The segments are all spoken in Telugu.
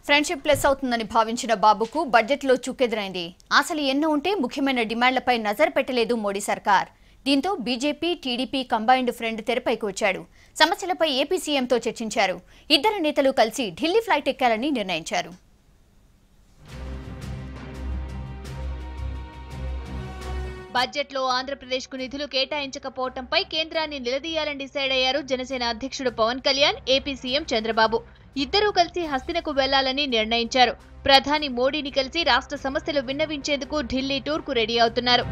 ఫ్రెండ్షిప్ ప్లస్ అవుతుందని భావించిన బాబుకు బడ్జెట్లో చుక్కెదురైంది. ఆశలు ఎన్నో ఉంటే ముఖ్యమైన డిమాండ్లపై నజర్ పెట్టలేదు మోడీ సర్కార్. దీంతో బీజేపీ, టీడీపీ కంబైన్డ్ ఫ్రంట్ తెరపైకి వచ్చాడు. సమస్యలపై ఏపీ సీఎంతో చర్చించారు. ఇద్దరు నేతలు కలిసి ఢిల్లీ ఫ్లైట్ ఎక్కాలని నిర్ణయించారు. బడ్జెట్లో ఆంధ్రప్రదేశ్కు నిధులు కేటాయించకపోవడంపై కేంద్రాన్ని నిలదీయాలని డిసైడ్ అయ్యారు జనసేన అధ్యక్షుడు పవన్ కళ్యాణ్, ఏపీ సీఎం చంద్రబాబు. ఇద్దరూ కలిసి హస్తినకు వెళ్లాలని నిర్ణయించారు. ప్రధాని మోడీని కలిసి రాష్ట్ర సమస్యలు విన్నవించేందుకు ఢిల్లీ టూర్కు రెడీ అవుతున్నారు.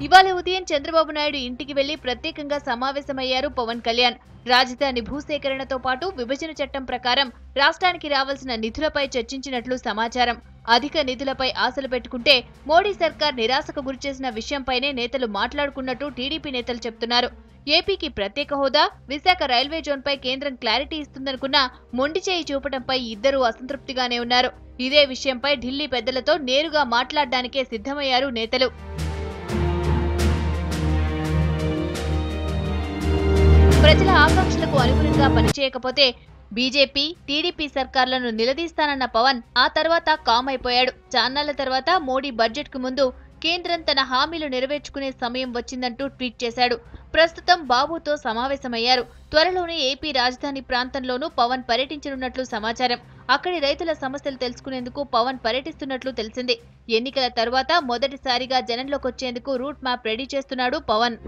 ఇవాళ ఉదయం చంద్రబాబు నాయుడు ఇంటికి వెళ్లి ప్రత్యేకంగా సమావేశమయ్యారు పవన్ కళ్యాణ్. రాజధాని భూసేకరణతో పాటు విభజన చట్టం ప్రకారం రాష్ట్రానికి రావాల్సిన నిధులపై చర్చించినట్లు సమాచారం. అధిక నిధులపై ఆశలు పెట్టుకుంటే మోడీ సర్కార్ నిరాశకు గురిచేసిన విషయంపైనే నేతలు మాట్లాడుకున్నట్టు టీడీపీ నేతలు చెబుతున్నారు. ఏపీకి ప్రత్యేక హోదా, విశాఖ రైల్వే జోన్పై కేంద్రం క్లారిటీ ఇస్తుందనుకున్నా మొండి చేయి చూపడంపై ఇద్దరూ అసంతృప్తిగానే ఉన్నారు. ఇదే విషయంపై ఢిల్లీ పెద్దలతో నేరుగా మాట్లాడడానికే సిద్ధమయ్యారు నేతలు. ప్రజల ఆకాంక్షలకు అనుగుణంగా పనిచేయకపోతే బీజేపీ, టీడీపీ సర్కార్లను నిలదీస్తానన్న పవన్ ఆ తర్వాత కామ్ అయిపోయాడు. చాన్నాళ్ల తర్వాత మోడీ బడ్జెట్ కు ముందు కేంద్రం తన హామీలు నెరవేర్చుకునే సమయం వచ్చిందంటూ ట్వీట్ చేశాడు. ప్రస్తుతం బాబుతో సమావేశమయ్యారు. త్వరలోనే ఏపీ రాజధాని ప్రాంతంలోనూ పవన్ పర్యటించనున్నట్లు సమాచారం. అక్కడి రైతుల సమస్యలు తెలుసుకునేందుకు పవన్ పర్యటిస్తున్నట్లు తెలిసింది. ఎన్నికల తర్వాత మొదటిసారిగా జనంలోకొచ్చేందుకు రూట్ మ్యాప్ రెడీ చేస్తున్నాడు పవన్.